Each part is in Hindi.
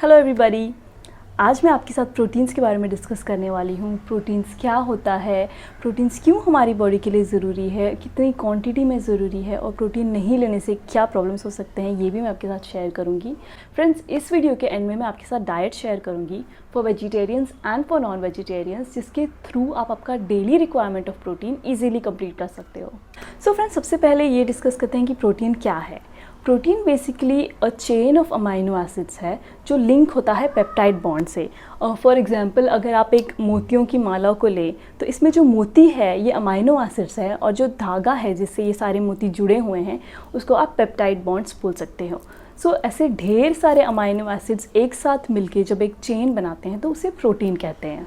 Hello everybody. आज मैं आपके साथ प्रोटीन्स के बारे में डिस्कस करने वाली हूँ। प्रोटीन्स क्या होता है, प्रोटीन्स क्यों हमारी बॉडी के लिए ज़रूरी है, कितनी क्वांटिटी में ज़रूरी है और प्रोटीन नहीं लेने से क्या प्रॉब्लम्स हो सकते हैं, ये भी मैं आपके साथ शेयर करूँगी। फ्रेंड्स, इस वीडियो के एंड में मैं आपके साथ डाइट शेयर करूँगी for vegetarians and for non vegetarians, जिसके थ्रू आप आपका daily requirement of protein easily complete कर सकते हो। सो फ्रेंड्स, सबसे पहले ये डिस्कस करते हैं कि प्रोटीन क्या है। Protein basically a chain of amino acids है जो लिंक होता है पेप्टाइड बॉन्ड से। फॉर एग्जांपल, अगर आप एक मोतियों की माला को लें तो इसमें जो मोती है ये अमाइनो एसिड्स है और जो धागा है जिससे ये सारे मोती जुड़े हुए हैं उसको आप पेप्टाइड बॉन्ड्स बोल सकते हो। सो ऐसे ढेर सारे अमाइनो एसिड्स एक साथ मिलके जब एक चेन बनाते हैं तो उसे प्रोटीन कहते हैं।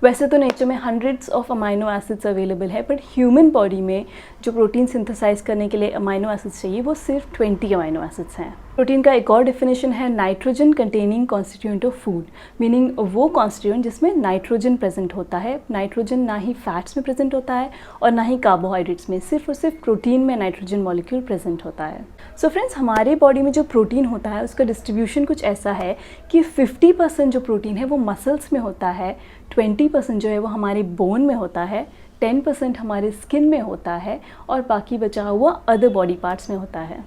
वैसे तो नेचर में hundreds of amino acids available है, बट ह्यूमन बॉडी में जो प्रोटीन सिंथेसाइज करने के लिए अमाइनो एसिड्स चाहिए वो सिर्फ 20 अमाइनो एसिड्स हैं। प्रोटीन का एक और डेफिनेशन है nitrogen containing constituent of food, meaning वो कॉन्स्टिट्यूएंट जिसमें नाइट्रोजन प्रेजेंट होता है। नाइट्रोजन ना ही फैट्स में प्रेजेंट होता है और ना ही कार्बोहाइड्रेट्स में, सिर्फ और सिर्फ प्रोटीन में नाइट्रोजन मॉलिक्यूल प्रेजेंट होता है। सो फ्रेंड्स, हमारे बॉडी में जो प्रोटीन होता है उसका डिस्ट्रीब्यूशन कुछ ऐसा है कि 50% जो प्रोटीन है वो मसल्स में होता है, 20% जो है वो हमारे बोन में होता है, 10% हमारे स्किन में होता है और बाकी बचा हुआ अदर बॉडी पार्ट्स में होता है।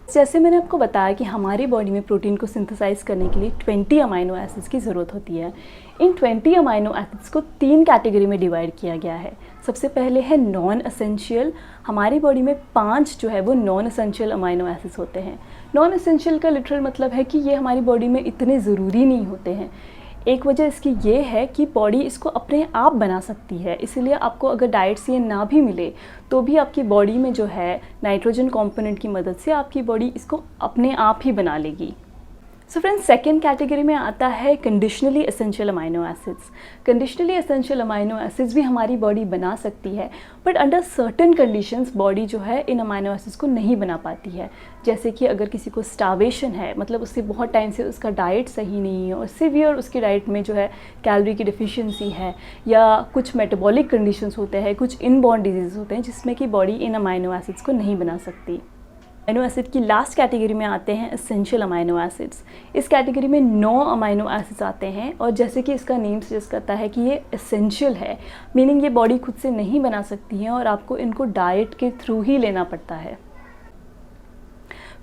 जैसे मैंने आपको बताया कि हमारी बॉडी में प्रोटीन को सिंथेसाइज करने के लिए 20 अमाइनो एसिड्स की ज़रूरत होती है। इन 20 अमाइनो एसिड्स को 3 कैटेगरी में डिवाइड किया गया है। सबसे पहले है नॉन एसेंशियल। हमारी बॉडी में 5 जो है वो नॉन एसेंशियल अमाइनो एसिड्स होते हैं। नॉन एसेंशियल का लिटरल मतलब है कि ये हमारी बॉडी में इतने ज़रूरी नहीं होते हैं। एक वजह इसकी ये है कि बॉडी इसको अपने आप बना सकती है, इसीलिए आपको अगर डाइट से ये ना भी मिले तो भी आपकी बॉडी में जो है नाइट्रोजन कंपोनेंट की मदद से आपकी बॉडी इसको अपने आप ही बना लेगी। सो फ्रेंड्स, सेकेंड कैटेगरी में आता है conditionally essential amino acids. Conditionally essential amino acids भी हमारी बॉडी बना सकती है, but under certain conditions body जो है इन अमाइनो एसिड्स को नहीं बना पाती है। जैसे कि अगर किसी को स्टार्वेशन है, मतलब उससे बहुत टाइम से उसका डाइट सही नहीं है और सिवियर उसकी डाइट में जो है कैलोरी की डिफिशियंसी है, या कुछ मेटाबॉलिक कंडीशंस होते हैं, कुछ इनबॉर्न डिजीज़ होते हैं जिसमें कि बॉडी इन अमाइनो एसिड्स को नहीं बना सकती। अमाइनो एसिड की लास्ट कैटेगरी में आते हैं एसेंशियल अमाइनो एसिड्स। इस कैटेगरी में 9 अमाइनो एसिड्स आते हैं और जैसे कि इसका नेम सजेस्ट करता है कि ये एसेंशियल है, मीनिंग ये बॉडी खुद से नहीं बना सकती है और आपको इनको डाइट के थ्रू ही लेना पड़ता है।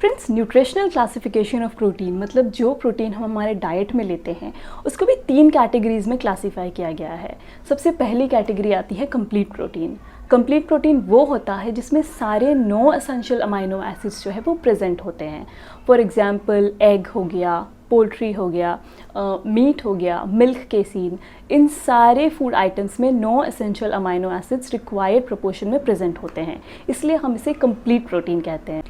Friends, nutritional classification of protein, मतलब जो प्रोटीन हम हमारे डाइट में लेते हैं उसको भी 3 कैटेगरीज में क्लासीफाई किया गया है। सबसे पहली कैटेगरी आती है कंप्लीट प्रोटीन। कंप्लीट प्रोटीन वो होता है जिसमें सारे 9 एसेंशियल अमाइनो एसिड्स जो है वो प्रेजेंट होते हैं। फॉर एग्जांपल, एग हो गया, पोल्ट्री हो गया, मीट हो गया, मिल्क केसीन, इन सारे फूड आइटम्स में 9 essential amino acids required proportion में प्रेजेंट होते हैं, इसलिए हम इसे कंप्लीट प्रोटीन कहते हैं।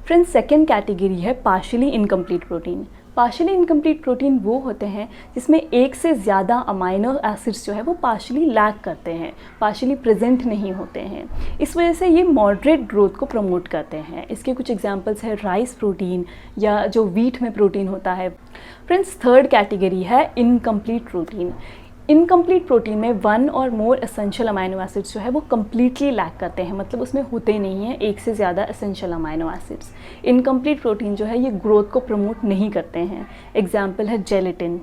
फ्रेंड्स, सेकेंड कैटेगरी है partially incomplete protein. Partially incomplete protein वो होते हैं जिसमें एक से ज़्यादा अमाइनो एसिड्स जो है वो पार्शियली लैक करते हैं, पार्शियली प्रेजेंट नहीं होते हैं। इस वजह से ये मॉडरेट ग्रोथ को प्रमोट करते हैं। इसके कुछ एग्जांपल्स है राइस प्रोटीन या जो व्हीट में प्रोटीन होता है। फ्रेंड्स, थर्ड कैटेगरी है इनकम्प्लीट प्रोटीन। इनकम्प्लीट प्रोटीन में 1 और मोर एसेंशियल अमाइनो एसिड्स जो है वो कम्प्लीटली लैक करते हैं, मतलब उसमें होते नहीं हैं एक से ज़्यादा essential amino acids. Incomplete protein जो है ये ग्रोथ को प्रमोट नहीं करते हैं। एग्जाम्पल है जेलेटिन।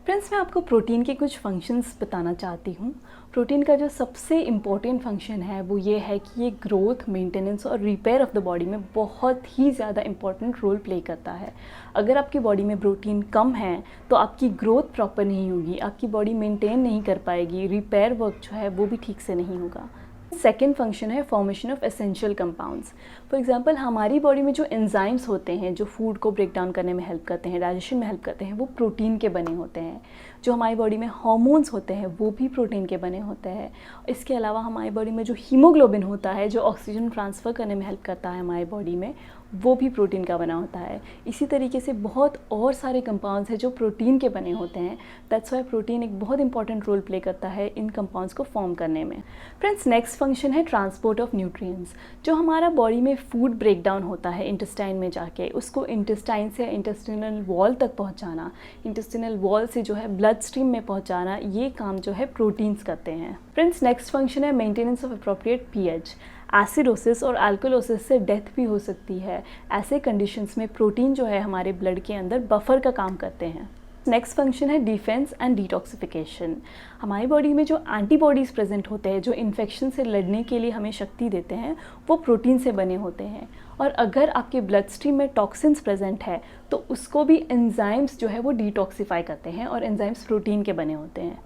फ्रेंड्स, मैं आपको प्रोटीन के कुछ फंक्शंस बताना चाहती हूँ। प्रोटीन का जो सबसे इम्पॉर्टेंट फंक्शन है वो ये है कि ये ग्रोथ, मेंटेनेंस और रिपेयर ऑफ द बॉडी में बहुत ही ज़्यादा इंपॉर्टेंट रोल प्ले करता है। अगर आपकी बॉडी में प्रोटीन कम है तो आपकी ग्रोथ प्रॉपर नहीं होगी, आपकी बॉडी मेंटेन नहीं कर पाएगी, रिपेयर वर्क जो है वो भी ठीक से नहीं होगा। सेकेंड फंक्शन है formation of essential compounds. For example, हमारी बॉडी में जो एंजाइम्स होते हैं जो फूड को ब्रेक डाउन करने में हेल्प करते हैं, डाइजेशन में हेल्प करते हैं, वो प्रोटीन के बने होते हैं। जो हमारी बॉडी में हार्मोन्स होते हैं वो भी प्रोटीन के बने होते हैं। इसके अलावा हमारी बॉडी में जो हीमोग्लोबिन होता है जो ऑक्सीजन ट्रांसफ़र करने में हेल्प करता है हमारी बॉडी में, वो भी प्रोटीन का बना होता है। इसी तरीके से बहुत और सारे कंपाउंड्स हैं जो प्रोटीन के बने होते हैं। दैट्स वाई प्रोटीन एक बहुत इंपॉर्टेंट रोल प्ले करता है इन कंपाउंड्स को फॉर्म करने में। फ्रेंड्स, नेक्स्ट फंक्शन है ट्रांसपोर्ट ऑफ न्यूट्रिएंट्स। जो हमारा बॉडी में फूड ब्रेक डाउन होता है इंटेस्टाइन में जाके, उसको इंटेस्टाइन से इंटेस्टिनल वॉल तक पहुंचाना, इंटेस्टिनल वॉल से जो है ब्लड स्ट्रीम में पहुंचाना, ये काम जो है प्रोटीन्स करते हैं। फ्रेंड्स, नेक्स्ट फंक्शन है maintenance of appropriate pH. Acidosis और अल्कोलोसिस से डेथ भी हो सकती है। ऐसे कंडीशंस में प्रोटीन जो है हमारे ब्लड के अंदर बफर का काम करते हैं। नेक्स्ट फंक्शन है डिफेंस एंड डिटॉक्सिफिकेशन। हमारी बॉडी में जो एंटीबॉडीज़ प्रेजेंट होते हैं, जो इन्फेक्शन से लड़ने के लिए हमें शक्ति देते हैं, वो प्रोटीन से बने होते हैं। और अगर आपके ब्लड स्ट्रीम में टॉक्सिन्स प्रेजेंट है तो उसको भी एंजाइम्स जो है वो डिटॉक्सिफाई करते हैं, और एंजाइम्स प्रोटीन के बने होते हैं।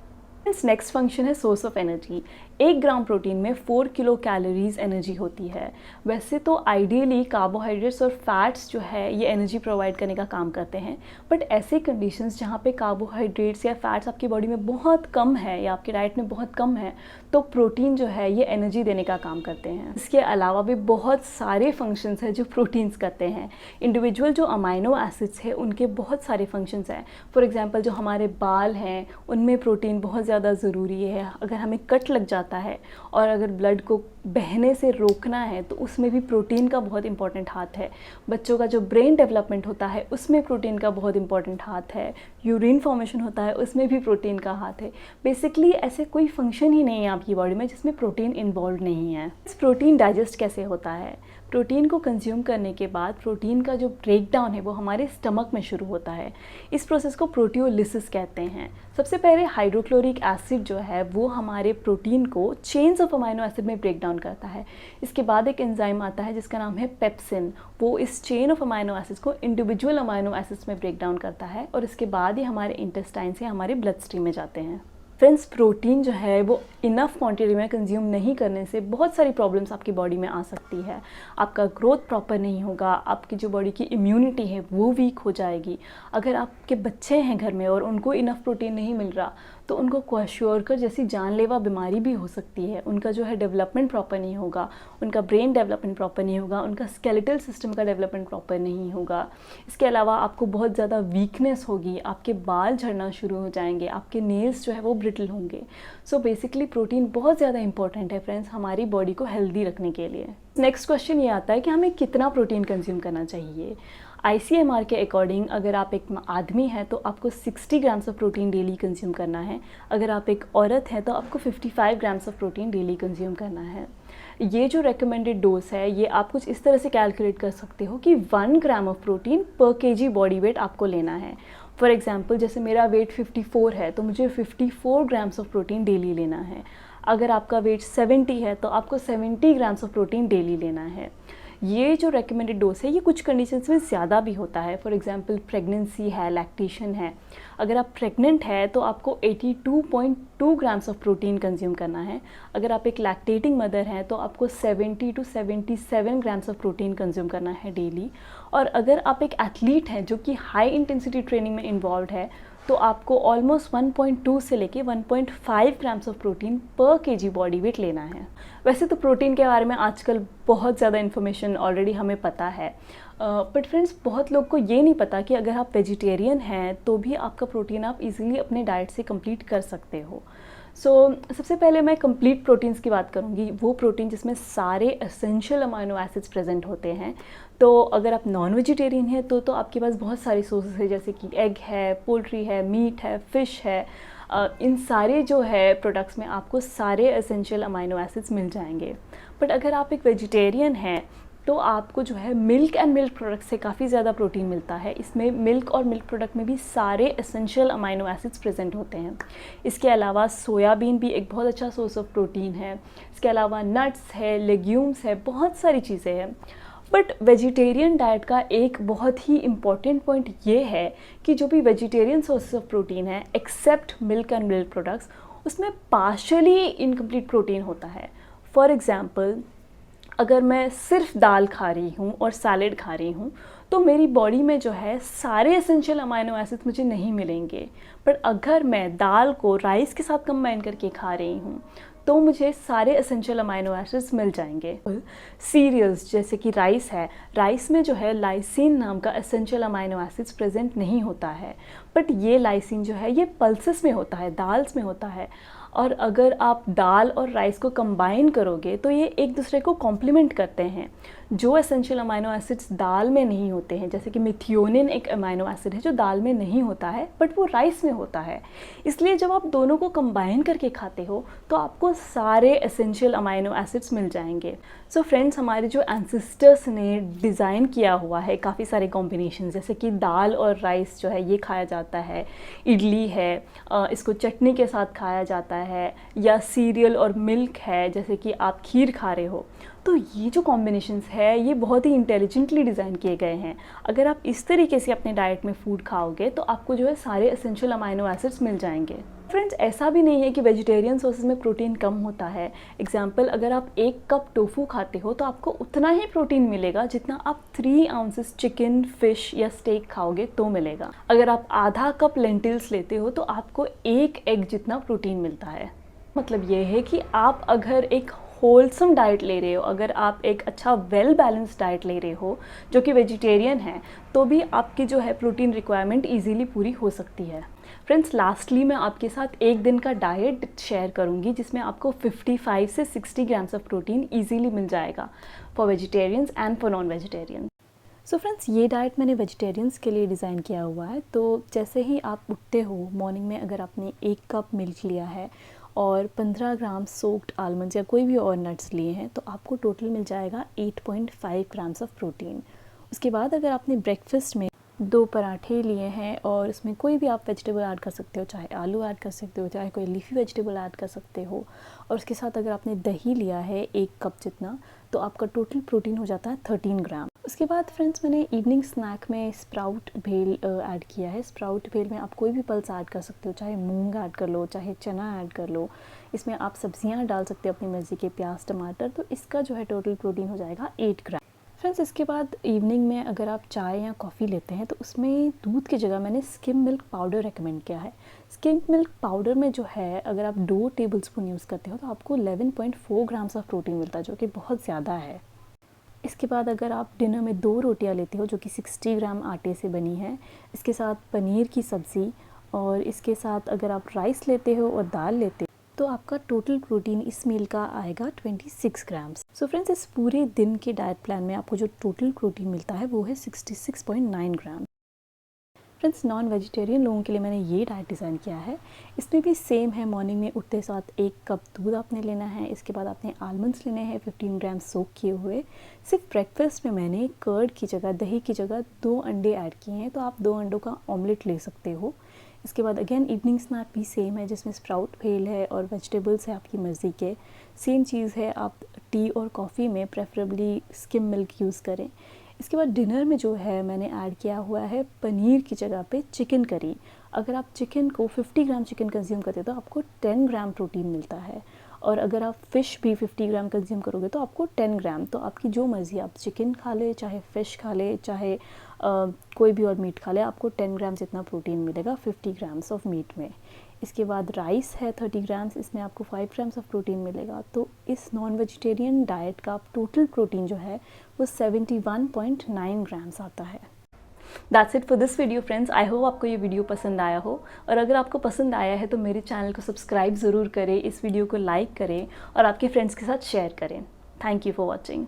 नेक्स्ट फंक्शन है source of energy. 1 gram protein में 4 किलो कैलोरीज एनर्जी होती है। वैसे तो आइडियली कार्बोहाइड्रेट्स और फैट्स जो है ये एनर्जी प्रोवाइड करने का काम करते हैं, बट ऐसे कंडीशंस जहाँ पे कार्बोहाइड्रेट्स या फैट्स आपकी बॉडी में बहुत कम है या आपकी डाइट में बहुत कम है, तो प्रोटीन जो है ये एनर्जी देने का काम करते हैं। इसके अलावा भी बहुत सारे फंक्शंस हैं जो प्रोटीन्स करते हैं। इंडिविजुअल जो अमाइनो एसिड्स है उनके बहुत सारे फंक्शंस हैं। फॉर एग्जांपल जो हमारे बाल हैं उनमें प्रोटीन बहुत ज़्यादा ज़रूरी है। अगर हमें कट लग जाता है और अगर ब्लड को बहने से रोकना है तो उसमें भी प्रोटीन का बहुत इंपॉर्टेंट हाथ है। बच्चों का जो ब्रेन डेवलपमेंट होता है उसमें प्रोटीन का बहुत इंपॉर्टेंट हाथ है। यूरिन फॉर्मेशन होता है उसमें भी प्रोटीन का हाथ है। बेसिकली ऐसे कोई फंक्शन ही नहीं है आपकी बॉडी में जिसमें प्रोटीन इन्वॉल्व नहीं है। इस प्रोटीन डाइजेस्ट कैसे होता है? प्रोटीन को कंज्यूम करने के बाद प्रोटीन का जो ब्रेक डाउन है वो हमारे स्टमक में शुरू होता है। इस प्रोसेस को प्रोटियोलिसिस कहते हैं। सबसे पहले हाइड्रोक्लोरिक एसिड जो है वो हमारे प्रोटीन को चेन्स ऑफ अमाइनो एसिड में ब्रेक डाउन करता है। इसके बाद एक एंजाइम आता है जिसका नाम है पेप्सिन। वो इस चेन ऑफ अमाइनो एसिड्स को इंडिविजुअल अमाइनो एसिड्स में ब्रेक डाउन करता है और इसके बाद ही हमारे इंटेस्टाइन से हमारे ब्लड स्ट्रीम में जाते हैं। फ्रेंड्स, प्रोटीन जो है वो इनफ क्वांटिटी में कंज्यूम नहीं करने से बहुत सारी प्रॉब्लम्स आपकी बॉडी में आ सकती है। आपका ग्रोथ प्रॉपर नहीं होगा, आपकी जो बॉडी की इम्यूनिटी है वो वीक हो जाएगी। अगर आपके बच्चे हैं घर में और उनको इनफ प्रोटीन नहीं मिल रहा तो उनको क्वाशियोरकर जैसी जानलेवा बीमारी भी हो सकती है। उनका जो है डेवलपमेंट प्रॉपर नहीं होगा, उनका ब्रेन डेवलपमेंट प्रॉपर नहीं होगा, उनका स्केलेटल सिस्टम का डेवलपमेंट प्रॉपर नहीं होगा। इसके अलावा आपको बहुत ज़्यादा वीकनेस होगी, आपके बाल झड़ना शुरू हो जाएंगे, आपके नेल्स जो है वो ब्रिटल होंगे। सो बेसिकली प्रोटीन बहुत ज़्यादा इंपॉर्टेंट है फ्रेंड्स हमारी बॉडी को हेल्दी रखने के लिए। नेक्स्ट क्वेश्चन ये आता है कि हमें कितना प्रोटीन कंज्यूम करना चाहिए। ICMR के अकॉर्डिंग अगर आप एक आदमी हैं तो आपको 60 grams of protein daily consume करना है। अगर आप एक औरत हैं तो आपको 55 grams of protein daily consume करना है। ये जो रेकमेंडेड डोज है ये आप कुछ इस तरह से कैलकुलेट कर सकते हो कि 1 ग्राम ऑफ प्रोटीन पर केजी बॉडी वेट आपको लेना है। फॉर एग्जांपल जैसे मेरा वेट 54 है तो मुझे 54 ग्राम्स ऑफ प्रोटीन डेली लेना है। अगर आपका वेट 70 है तो आपको 70 ग्राम्स ऑफ प्रोटीन डेली लेना है। ये जो रेकमेंडेड डोज है ये कुछ कंडीशंस में ज़्यादा भी होता है। फॉर एग्जांपल प्रेगनेंसी है, लैक्टेशन है। अगर आप प्रेग्नेंट है तो आपको 82.2 ग्राम्स ऑफ प्रोटीन कंज्यूम करना है। अगर आप एक लैक्टेटिंग मदर हैं तो आपको 70 to 77 grams of protein consume करना है डेली। और अगर आप एक एथलीट हैं जो कि हाई इंटेंसिटी ट्रेनिंग में इन्वॉल्व है तो आपको ऑलमोस्ट 1.2 से लेके 1.5 ग्राम्स ऑफ प्रोटीन पर केजी बॉडी वेट लेना है। वैसे तो प्रोटीन के बारे में आजकल बहुत ज़्यादा इन्फॉर्मेशन ऑलरेडी हमें पता है, बट फ्रेंड्स बहुत लोग को ये नहीं पता कि अगर आप वेजिटेरियन हैं तो भी आपका प्रोटीन आप इजीली अपने डाइट से कंप्लीट कर सकते हो। सबसे पहले मैं कंप्लीट प्रोटीन्स की बात करूँगी, वो प्रोटीन जिसमें सारे एसेंशियल अमाइनो एसिड्स प्रेजेंट होते हैं। तो अगर आप नॉन वेजिटेरियन हैं तो आपके पास बहुत सारे सोर्सेज है, जैसे कि एग है, पोल्ट्री है, मीट है, फ़िश है। इन सारे जो है प्रोडक्ट्स में आपको सारे एसेंशियल अमाइनो एसिड्स मिल जाएंगे। बट अगर आप एक वेजिटेरियन हैं तो आपको जो है मिल्क एंड मिल्क प्रोडक्ट से काफ़ी ज़्यादा प्रोटीन मिलता है। इसमें मिल्क और मिल्क प्रोडक्ट में भी सारे एसेंशियल अमाइनो एसिड्स प्रेजेंट होते हैं। इसके अलावा सोयाबीन भी एक बहुत अच्छा सोर्स ऑफ प्रोटीन है। इसके अलावा नट्स है, लेग्यूम्स है, बहुत सारी चीज़ें हैं। बट वेजिटेरियन डाइट का एक बहुत ही इम्पॉर्टेंट पॉइंट ये है कि जो भी वेजिटेरियन सोर्सेस ऑफ प्रोटीन है except milk and milk products, उसमें पार्शली इनकम्प्लीट प्रोटीन होता है। फॉर एग्ज़ाम्पल अगर मैं सिर्फ दाल खा रही हूँ और सैलेड खा रही हूँ तो मेरी बॉडी में जो है सारे एसेंशियल अमाइनो एसिड्स मुझे नहीं मिलेंगे। पर अगर मैं दाल को राइस के साथ कंबाइन करके खा रही हूँ तो मुझे सारे एसेंशियल अमाइनो एसिड्स मिल जाएंगे। सीरियल्स जैसे कि राइस है, राइस में जो है लाइसिन नाम का एसेंशियल अमाइनो एसिड्स प्रेजेंट नहीं होता है, बट ये लाइसिन जो है ये पल्सेस में होता है, दाल्स में होता है। और अगर आप दाल और राइस को कंबाइन करोगे तो ये एक दूसरे को कॉम्प्लीमेंट करते हैं। जो एसेंशियल अमाइनो एसिड्स दाल में नहीं होते हैं, जैसे कि मिथियोनिन एक अमाइनो एसिड है जो दाल में नहीं होता है बट वो राइस में होता है, इसलिए जब आप दोनों को कंबाइन करके खाते हो तो आपको सारे एसेंशियल अमाइनो एसिड्स मिल जाएंगे। सो फ्रेंड्स, हमारे जो एंसेस्टर्स ने डिज़ाइन किया हुआ है काफ़ी सारे कॉम्बिनेशन, जैसे कि दाल और राइस जो है ये खाया जाता है, इडली है, इसको चटनी के साथ खाया जाता है, या सीरियल और मिल्क है जैसे कि आप खीर खा रहे हो। तो ये जो कॉम्बिनेशंस है ये बहुत ही इंटेलिजेंटली डिज़ाइन किए गए हैं। अगर आप इस तरीके से अपने डाइट में फूड खाओगे तो आपको जो है सारे एसेंशियल अमाइनो एसिड्स मिल जाएंगे। फ्रेंड्स, ऐसा भी नहीं है कि वेजिटेरियन सोर्सेज में प्रोटीन कम होता है। एग्जाम्पल, अगर आप 1 कप टोफू खाते हो तो आपको उतना ही प्रोटीन मिलेगा जितना आप 3 आउंसेस चिकन, फिश या स्टेक खाओगे तो मिलेगा। अगर आप आधा कप लेंटिल्स लेते हो तो आपको 1 एग जितना प्रोटीन मिलता है। मतलब ये है कि आप अगर एक होलसम डाइट ले रहे हो, अगर आप एक अच्छा वेल बैलेंस्ड डाइट ले रहे हो जो कि वेजिटेरियन है, तो भी आपकी जो है प्रोटीन रिक्वायरमेंट इजीली पूरी हो सकती है। फ्रेंड्स, लास्टली मैं आपके साथ एक दिन का डाइट शेयर करूंगी जिसमें आपको 55 से 60 ग्राम्स ऑफ प्रोटीन इजीली मिल जाएगा for vegetarians and for non vegetarian. So friends, ये डाइट मैंने वेजिटेरियंस के लिए डिज़ाइन किया हुआ है। तो जैसे ही आप उठते हो मॉर्निंग में, अगर आपने 1 कप मिल्क लिया है और 15 ग्राम सोक्ड आलमंड्स या कोई भी और नट्स लिए हैं तो आपको टोटल मिल जाएगा 8.5 ग्राम्स ऑफ प्रोटीन। उसके बाद अगर आपने ब्रेकफास्ट में 2 पराठे लिए हैं और उसमें कोई भी आप वेजिटेबल ऐड कर सकते हो, चाहे आलू ऐड कर सकते हो, चाहे कोई लीफी वेजिटेबल ऐड कर सकते हो, और उसके साथ अगर आपने दही लिया है 1 कप जितना, तो आपका टोटल प्रोटीन हो जाता है 13 ग्राम। उसके बाद फ्रेंड्स, मैंने इवनिंग स्नैक में स्प्राउट भेल ऐड किया है। स्प्राउट भेल में आप कोई भी पल्स ऐड कर सकते हो, चाहे मूंग ऐड कर लो, चाहे चना ऐड कर लो। इसमें आप सब्जियां डाल सकते हो अपनी मर्ज़ी के, प्याज, टमाटर। तो इसका जो है टोटल प्रोटीन हो जाएगा 8 ग्राम। फ्रेंड्स, इसके बाद इवनिंग में अगर आप चाय या कॉफ़ी लेते हैं तो उसमें दूध की जगह मैंने स्किम मिल्क पाउडर रेकमेंड किया है। स्किम मिल्क पाउडर में जो है अगर आप 2 टेबलस्पून यूज़ करते हो तो आपको 11.4 ग्राम्स ऑफ प्रोटीन मिलता है, जो कि बहुत ज़्यादा है। इसके बाद अगर आप डिनर में 2 रोटियां लेते हो जो कि 60 ग्राम आटे से बनी है, इसके साथ पनीर की सब्ज़ी, और इसके साथ अगर आप राइस लेते हो और दाल लेते हो तो आपका टोटल प्रोटीन इस मील का आएगा 26 ग्राम्स। सो फ्रेंड्स, इस पूरे दिन के डाइट प्लान में आपको जो टोटल प्रोटीन मिलता है वो है 66.9 ग्राम। फ्रेंड्स, नॉन वेजिटेरियन लोगों के लिए मैंने ये डाइट डिज़ाइन किया है। इसमें भी सेम है, मॉर्निंग में उठते साथ 1 कप दूध आपने लेना है। इसके बाद आपने आलमंड्स लेने हैं 15 ग्राम सोक किए हुए। सिर्फ ब्रेकफास्ट में मैंने कर्ड की जगह, दही की जगह 2 अंडे ऐड किए हैं, तो आप 2 अंडों का ऑमलेट ले सकते हो। इसके बाद अगेन इवनिंग स्नैक भी सेम है जिसमें स्प्राउट भेल है और वेजिटेबल्स है आपकी मर्ज़ी के। सेम चीज़ है, आप टी और कॉफ़ी में प्रेफरेबली स्किम मिल्क यूज़ करें। इसके बाद डिनर में जो है मैंने ऐड किया हुआ है पनीर की जगह पे चिकन करी। अगर आप चिकन को 50 ग्राम चिकन कंज्यूम करते हो तो आपको 10 ग्राम प्रोटीन मिलता है, और अगर आप फ़िश भी 50 ग्राम कंज्यूम करोगे तो आपको 10 ग्राम। तो आपकी जो मर्ज़ी, आप चिकन खा ले, चाहे फ़िश खा ले, चाहे कोई भी और मीट खा ले, आपको 10 ग्राम जितना प्रोटीन मिलेगा 50 ग्राम्स ऑफ मीट में। इसके बाद राइस है 30 ग्राम्स, इसमें आपको 5 ग्राम्स ऑफ प्रोटीन मिलेगा। तो इस नॉन वेजिटेरियन डाइट का टोटल प्रोटीन जो है वो 71.9 ग्राम्स आता है। That's it for this video friends. I hope आपको ये वीडियो पसंद आया हो, और अगर आपको पसंद आया है तो मेरे चैनल को सब्सक्राइब ज़रूर करें, इस वीडियो को लाइक करें और आपके फ्रेंड्स के साथ शेयर करें। Thank you for watching.